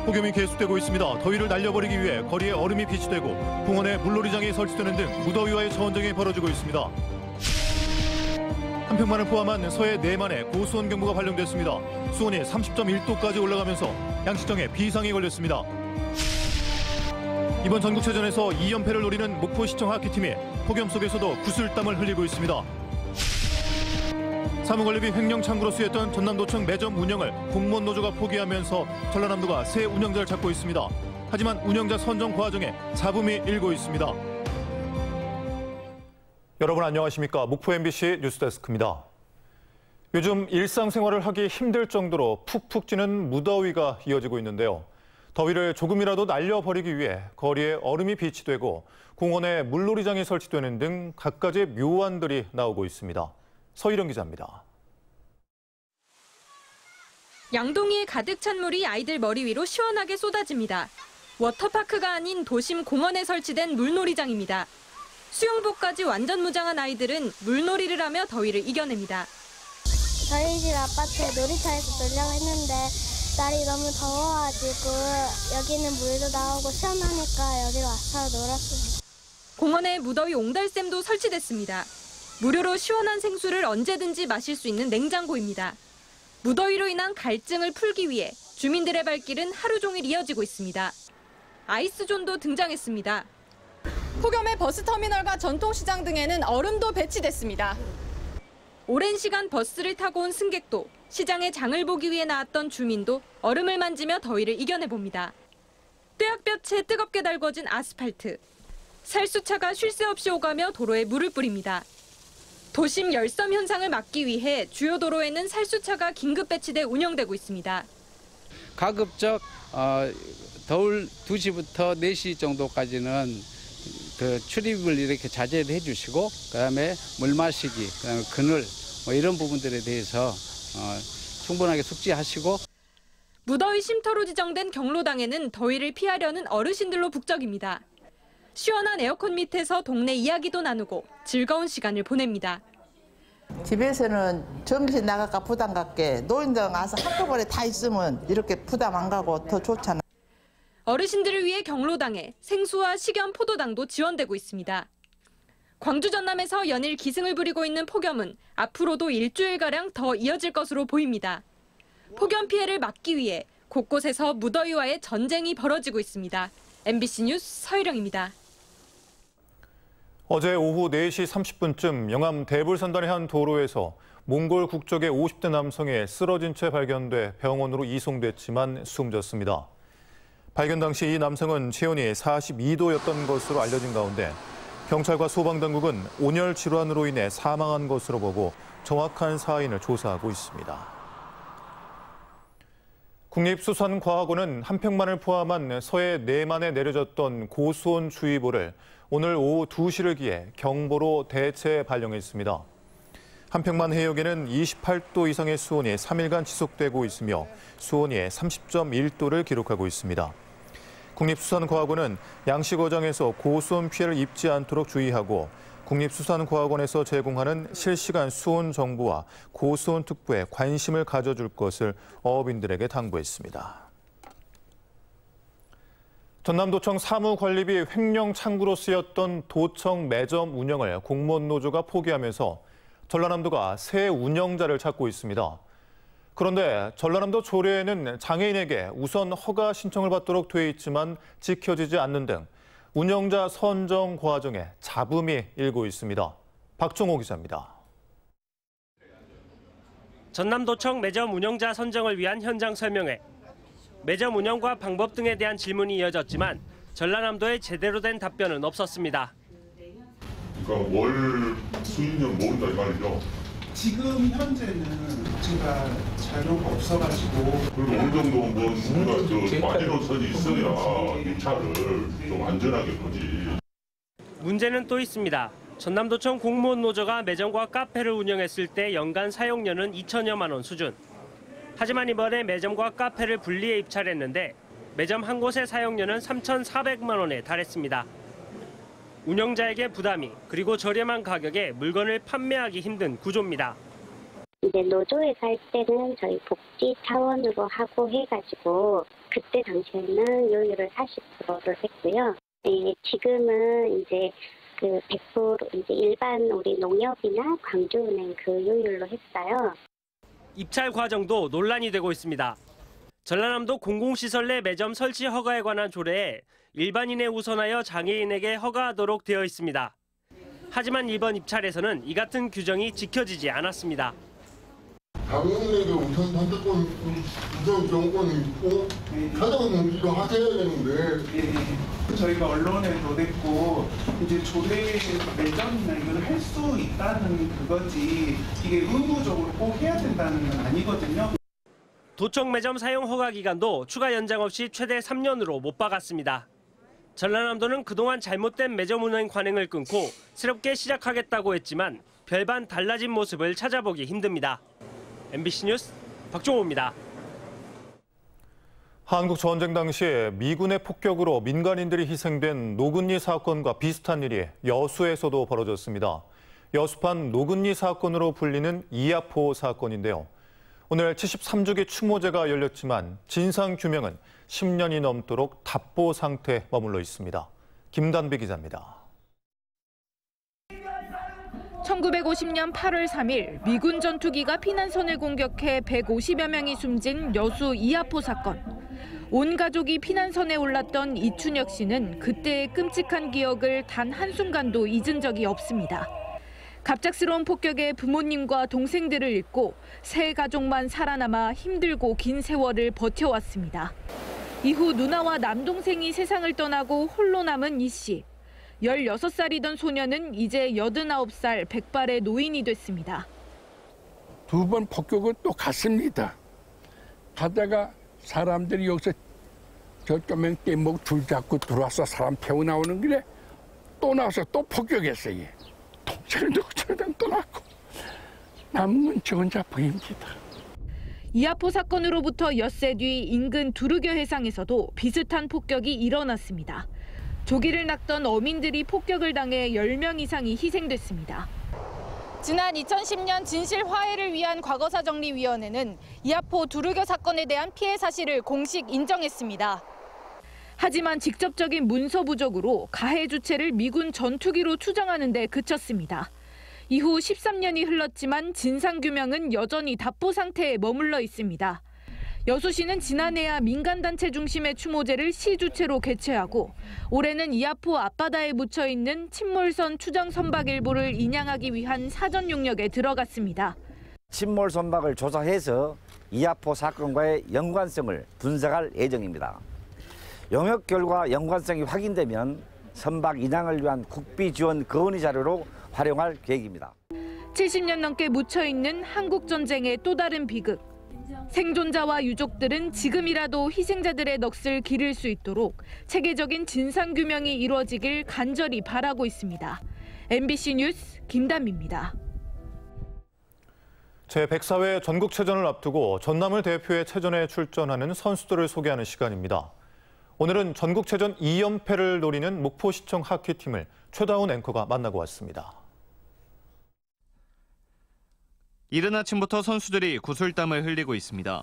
폭염이 계속되고 있습니다. 더위를 날려버리기 위해 거리에 얼음이 비치되고 공원에 물놀이장이 설치되는 등 무더위와의 전쟁이 벌어지고 있습니다. 한평만을 포함한 서해 내만에 고수온 경보가 발령됐습니다. 수온이 30.1도까지 올라가면서 양식장에 비상이 걸렸습니다. 이번 전국체전에서 2연패를 노리는 목포시청 하키팀이 폭염 속에서도 구슬땀을 흘리고 있습니다. 사무관리비 횡령 창구로 쓰였던 전남도청 매점 운영을 공무원 노조가 포기하면서 전라남도가 새 운영자를 찾고 있습니다. 하지만 운영자 선정 과정에 잡음이 일고 있습니다. 여러분 안녕하십니까? 목포 MBC 뉴스데스크입니다. 요즘 일상생활을 하기 힘들 정도로 푹푹 찌는 무더위가 이어지고 있는데요. 더위를 조금이라도 날려버리기 위해 거리에 얼음이 비치되고 공원에 물놀이장이 설치되는 등 갖가지 묘안들이 나오고 있습니다. 서희령 기자입니다. 양동이에 가득 찬 물이 아이들 머리 위로 시원하게 쏟아집니다. 워터파크가 아닌 도심 공원에 설치된 물놀이장입니다. 수영복까지 완전 무장한 아이들은 물놀이를 하며 더위를 이겨냅니다. 저희 집 아파트에 놀이터에서 놀려고 했는데 날이 너무 더워가지고 여기는 물도 나오고 시원하니까 여기로 와서 놀았습니다. 공원에 무더위 옹달샘도 설치됐습니다. 무료로 시원한 생수를 언제든지 마실 수 있는 냉장고입니다. 무더위로 인한 갈증을 풀기 위해 주민들의 발길은 하루 종일 이어지고 있습니다. 아이스존도 등장했습니다. 폭염의 버스터미널과 전통시장 등에는 얼음도 배치됐습니다. 오랜 시간 버스를 타고 온 승객도 시장의 장을 보기 위해 나왔던 주민도 얼음을 만지며 더위를 이겨내봅니다. 뙤약볕에 뜨겁게 달궈진 아스팔트. 살수차가 쉴 새 없이 오가며 도로에 물을 뿌립니다. 도심 열섬 현상을 막기 위해 주요 도로에는 살수차가 긴급 배치돼 운영되고 있습니다. 가급적 더울 2시부터 4시 정도까지는 출입을 이렇게 자제해 주시고 그다음에 물 마시기, 그다음에 그늘 이런 부분들에 대해서 충분하게 숙지하시고. 무더위 쉼터로 지정된 경로당에는 더위를 피하려는 어르신들로 북적입니다. 시원한 에어컨 밑에서 동네 이야기도 나누고 즐거운 시간을 보냅니다. 집에서는 정신 나갈까 부담 갖게 노인들 와서 한꺼번에 다 있으면 이렇게 부담 안 가고 더 좋잖아. 어르신들을 위해 경로당에 생수와 식염 포도당도 지원되고 있습니다. 광주 전남에서 연일 기승을 부리고 있는 폭염은 앞으로도 일주일가량 더 이어질 것으로 보입니다. 폭염 피해를 막기 위해 곳곳에서 무더위와의 전쟁이 벌어지고 있습니다. MBC 뉴스 서희령입니다. 어제 오후 4시 30분쯤 영암 대불산단의 한 도로에서 몽골 국적의 50대 남성이 쓰러진 채 발견돼 병원으로 이송됐지만 숨졌습니다. 발견 당시 이 남성은 체온이 42도였던 것으로 알려진 가운데 경찰과 소방당국은 온열 질환으로 인해 사망한 것으로 보고 정확한 사인을 조사하고 있습니다. 국립수산과학원은 한평만을 포함한 서해 내만에 내려졌던 고수온주의보를 오늘 오후 2시를 기해 경보로 대체 발령했습니다. 한평만 해역에는 28도 이상의 수온이 3일간 지속되고 있으며 수온이 30.1도를 기록하고 있습니다. 국립수산과학원은 양식어장에서 고수온 피해를 입지 않도록 주의하고 국립수산과학원에서 제공하는 실시간 수온 정보와 고수온 특보에 관심을 가져줄 것을 어업인들에게 당부했습니다. 전남도청 사무관리비 횡령 창구로 쓰였던 도청 매점 운영을 공무원 노조가 포기하면서 전라남도가 새 운영자를 찾고 있습니다. 그런데 전라남도 조례에는 장애인에게 우선 허가 신청을 받도록 돼 있지만 지켜지지 않는 등 운영자 선정 과정에 잡음이 일고 있습니다. 박종호 기자입니다. 전남도청 매점 운영자 선정을 위한 현장 설명회. 매점 운영과 방법 등에 대한 질문이 이어졌지만 전라남도에 제대로 된 답변은 없었습니다. 그러니까 월 수익률 모른다 이 말이죠. 지금 현재는 제가 자료가 없어가지고 그리고 어느 정도 우리가 마지노선이 있어야 이 차를 좀 안전하게 보지. 문제는 또 있습니다. 전남도청 공무원 노조가 매점과 카페를 운영했을 때 연간 사용료는 2천여만 원 수준. 하지만 이번에 매점과 카페를 분리해 입찰했는데 매점 한 곳의 사용료는 3,400만 원에 달했습니다. 운영자에게 부담이, 그리고 저렴한 가격에 물건을 판매하기 힘든 구조입니다. 이제 노조에서 할 때는 저희 복지 차원으로 하고 해가지고 그때 당시에는 요율을 40%를 했고요. 네, 지금은 이제 그 100% 이제 일반 우리 농협이나 광주은행 그 요율로 했어요. 입찰 과정도 논란이 되고 있습니다. 전라남도 공공시설 내 매점 설치 허가에 관한 조례에 일반인에 우선하여 장애인에게 허가하도록 되어 있습니다. 하지만 이번 입찰에서는 이 같은 규정이 지켜지지 않았습니다. 장애인에게 우선 선택권, 우선 정권이 있고 사장님도 하셔야 되는데 저희가 언론에도 냈고 이제 조례 매점이나 이걸 할 수 있다는 그거지 이게 의무적으로 꼭 해야 된다는 건 아니거든요. 도청 매점 사용 허가 기간도 추가 연장 없이 최대 3년으로 못 박았습니다. 전라남도는 그동안 잘못된 매점 운영 관행을 끊고 새롭게 시작하겠다고 했지만 별반 달라진 모습을 찾아보기 힘듭니다. MBC 뉴스 박종호입니다. 한국 전쟁 당시 미군의 폭격으로 민간인들이 희생된 노근리 사건과 비슷한 일이 여수에서도 벌어졌습니다. 여수판 노근리 사건으로 불리는 이하포 사건인데요. 오늘 73주기 추모제가 열렸지만 진상규명은 10년이 넘도록 답보 상태에 머물러 있습니다. 김단비 기자입니다. 1950년 8월 3일 미군 전투기가 피난선을 공격해 150여 명이 숨진 여수 이하포 사건. 온 가족이 피난선에 올랐던 이춘혁 씨는 그때의 끔찍한 기억을 단 한순간도 잊은 적이 없습니다. 갑작스러운 폭격에 부모님과 동생들을 잃고 세 가족만 살아남아 힘들고 긴 세월을 버텨왔습니다. 이후 누나와 남동생이 세상을 떠나고 홀로 남은 이 씨. 16살이던 소녀는 이제 89살 백발의 노인이 됐습니다. 두 번 폭격은 또 갔습니다. 가다가 사람들이 여기서 저쩌면 뗏목 줄 잡고 들어와서 사람 태워 나오는 길에 또 나와서 또 폭격했어요. 동생도 저랑 떠났고 남은 건 저 혼자 보입니다. 이하포 사건으로부터 엿새 뒤 인근 두르겨 해상에서도 비슷한 폭격이 일어났습니다. 조기를 낚던 어민들이 폭격을 당해 10명 이상이 희생됐습니다. 지난 2010년 진실 화해를 위한 과거사정리위원회는 이하포 두르겨 사건에 대한 피해 사실을 공식 인정했습니다. 하지만 직접적인 문서 부족으로 가해 주체를 미군 전투기로 추정하는 데 그쳤습니다. 이후 13년이 흘렀지만 진상규명은 여전히 답보 상태에 머물러 있습니다. 여수시는 지난해야 민간단체 중심의 추모제를 시 주체로 개최하고 올해는 이하포 앞바다에 묻혀있는 침몰선 추정 선박 일부를 인양하기 위한 사전 용역에 들어갔습니다. 침몰 선박을 조사해서 이하포 사건과의 연관성을 분석할 예정입니다. 용역 결과 연관성이 확인되면 선박 인양을 위한 국비 지원 건의 자료로 활용할 계획입니다. 70년 넘게 묻혀있는 한국전쟁의 또 다른 비극. 생존자와 유족들은 지금이라도 희생자들의 넋을 기릴 수 있도록 체계적인 진상규명이 이루어지길 간절히 바라고 있습니다. MBC 뉴스 김담입니다. 제104회 전국체전을 앞두고 전남을 대표해 체전에 출전하는 선수들을 소개하는 시간입니다. 오늘은 전국체전 2연패를 노리는 목포시청 하키팀을 최다운 앵커가 만나고 왔습니다. 이른 아침부터 선수들이 구슬땀을 흘리고 있습니다.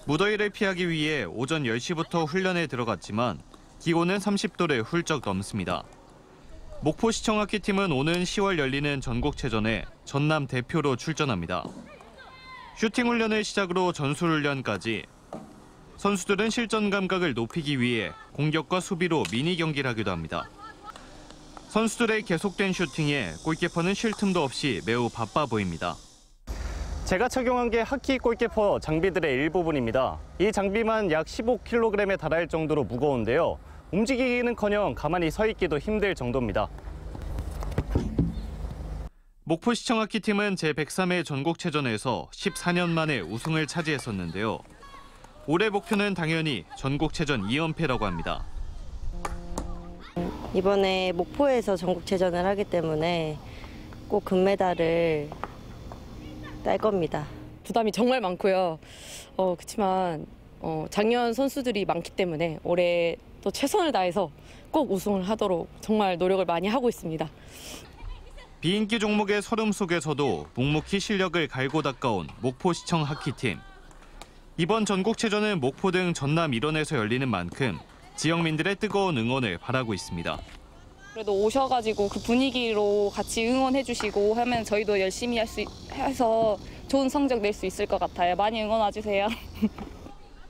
무더위를 피하기 위해 오전 10시부터 훈련에 들어갔지만 기온은 30도를 훌쩍 넘습니다. 목포시청 하키팀은 오는 10월 열리는 전국체전에 전남 대표로 출전합니다. 슈팅 훈련을 시작으로 전술훈련까지 선수들은 실전 감각을 높이기 위해 공격과 수비로 미니 경기를 하기도 합니다. 선수들의 계속된 슈팅에 골키퍼는 쉴 틈도 없이 매우 바빠 보입니다. 제가 착용한 게 하키 골키퍼 장비들의 일부분입니다. 이 장비만 약 15kg에 달할 정도로 무거운데요. 움직이기는커녕 가만히 서 있기도 힘들 정도입니다. 목포시청 하키팀은 제103회 전국체전에서 14년 만에 우승을 차지했었는데요. 올해 목표는 당연히 전국체전 2연패라고 합니다. 이번에 목포에서 전국체전을 하기 때문에 꼭 금메달을 딸 겁니다. 부담이 정말 많고요. 그렇지만 작년 선수들이 많기 때문에 올해 또 최선을 다해서 꼭 우승을 하도록 정말 노력을 많이 하고 있습니다. 비인기 종목의 서름 속에서도 묵묵히 실력을 갈고 닦아온 목포시청 하키팀. 이번 전국체전은 목포 등 전남 일원에서 열리는 만큼 지역민들의 뜨거운 응원을 바라고 있습니다. 그래도 오셔가지고 그 분위기로 같이 응원해주시고 하면 저희도 열심히 해서 좋은 성적 낼 수 있을 것 같아요. 많이 응원 와주세요.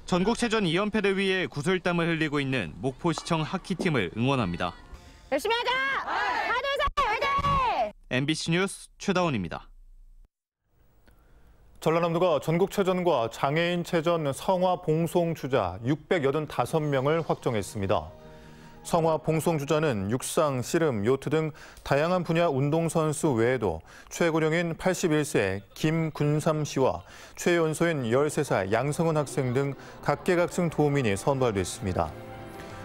전국체전 2연패를 위해 구슬땀을 흘리고 있는 목포시청 하키팀을 응원합니다. 열심히 하자! 하나, 둘, 셋, 화이팅! MBC 뉴스 최다원입니다. 전라남도가 전국체전과 장애인체전 성화 봉송주자 685명을 확정했습니다. 성화 봉송주자는 육상, 씨름, 요트 등 다양한 분야 운동선수 외에도 최고령인 81세 김군삼 씨와 최연소인 13살 양성은 학생 등 각계각층 도민이 선발됐습니다.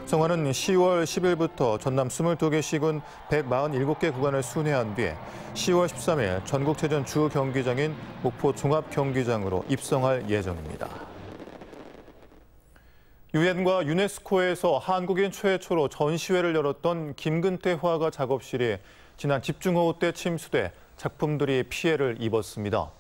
성화는 10월 10일부터 전남 22개 시군 147개 구간을 순회한 뒤 10월 13일 전국체전 주 경기장인 목포 종합경기장으로 입성할 예정입니다. 유엔과 유네스코에서 한국인 최초로 전시회를 열었던 김근태 화가 작업실이 지난 집중호우 때 침수돼 작품들이 피해를 입었습니다.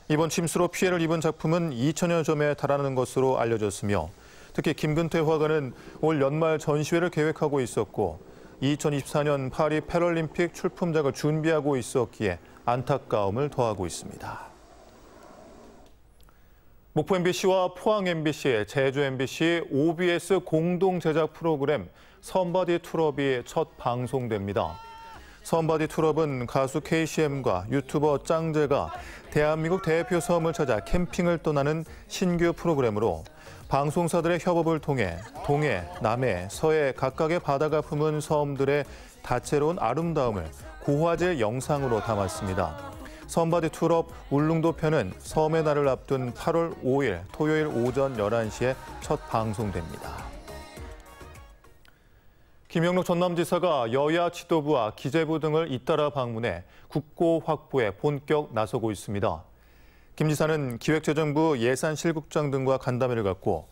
이번 침수로 피해를 입은 작품은 2천여 점에 달하는 것으로 알려졌으며 특히 김근태 화가는 올 연말 전시회를 계획하고 있었고 2024년 파리 패럴림픽 출품작을 준비하고 있었기에 안타까움을 더하고 있습니다. 목포 MBC와 포항 MBC, 제주 MBC, OBS 공동 제작 프로그램 somebody 투럽이 첫 방송됩니다. somebody 투럽은 가수 KCM과 유튜버 짱제가 대한민국 대표 섬을 찾아 캠핑을 떠나는 신규 프로그램으로 방송사들의 협업을 통해 동해, 남해, 서해 각각의 바다가 품은 섬들의 다채로운 아름다움을 고화질 영상으로 담았습니다. somebody 투럽 울릉도 편은 섬의 날을 앞둔 8월 5일 토요일 오전 11시에 첫 방송됩니다. 김영록 전남지사가 여야 지도부와 기재부 등을 잇따라 방문해 국고 확보에 본격 나서고 있습니다. 김 지사는 기획재정부 예산실국장 등과 간담회를 갖고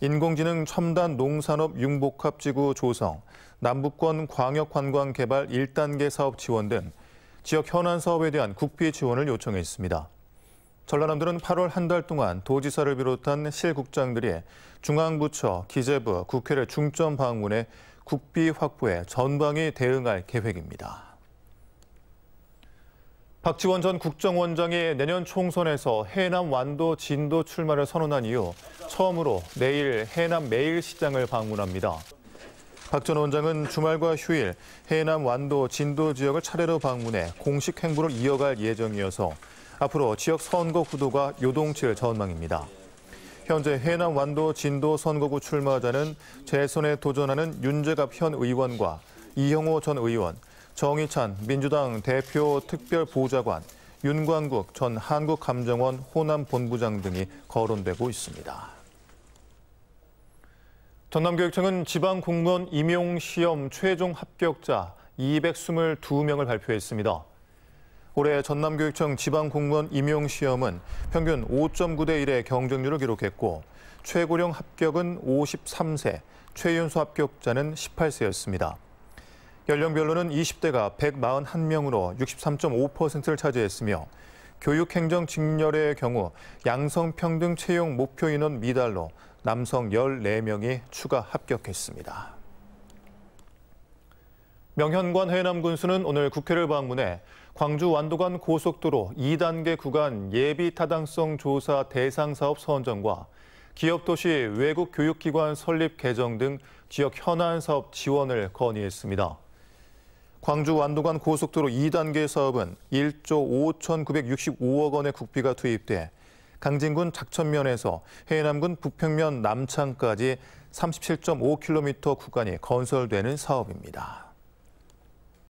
인공지능 첨단 농산업 융복합지구 조성, 남북권 광역관광개발 1단계 사업 지원 등 지역 현안 사업에 대한 국비 지원을 요청했습니다. 전라남도는 8월 한 달 동안 도지사를 비롯한 실국장들이 중앙부처, 기재부, 국회를 중점 방문해 국비 확보에 전방위 대응할 계획입니다. 박지원 전 국정원장이 내년 총선에서 해남 완도 진도 출마를 선언한 이후 처음으로 내일 해남 매일시장을 방문합니다. 박 전 원장은 주말과 휴일 해남 완도 진도 지역을 차례로 방문해 공식 행보를 이어갈 예정이어서 앞으로 지역 선거 구도가 요동칠 전망입니다. 현재 해남 완도 진도 선거구 출마자는 재선에 도전하는 윤재갑 현 의원과 이형호 전 의원, 정의찬 민주당 대표 특별보좌관, 윤광국 전 한국감정원 호남본부장 등이 거론되고 있습니다. 전남교육청은 지방공무원 임용시험 최종 합격자 222명을 발표했습니다. 올해 전남교육청 지방공무원 임용시험은 평균 5.9대 1의 경쟁률을 기록했고 최고령 합격은 53세, 최연소 합격자는 18세였습니다. 연령별로는 20대가 141명으로 63.5%를 차지했으며 교육행정직렬의 경우 양성평등 채용 목표 인원 미달로 남성 14명이 추가 합격했습니다. 명현관 해남군수는 오늘 국회를 방문해 광주 완도간 고속도로 2단계 구간 예비 타당성 조사 대상 사업 선정과 기업도시 외국 교육기관 설립 개정 등 지역 현안 사업 지원을 건의했습니다. 광주 완도간 고속도로 2단계 사업은 1조 5,965억 원의 국비가 투입돼 강진군 작천면에서 해남군 북평면 남창까지 37.5km 구간이 건설되는 사업입니다.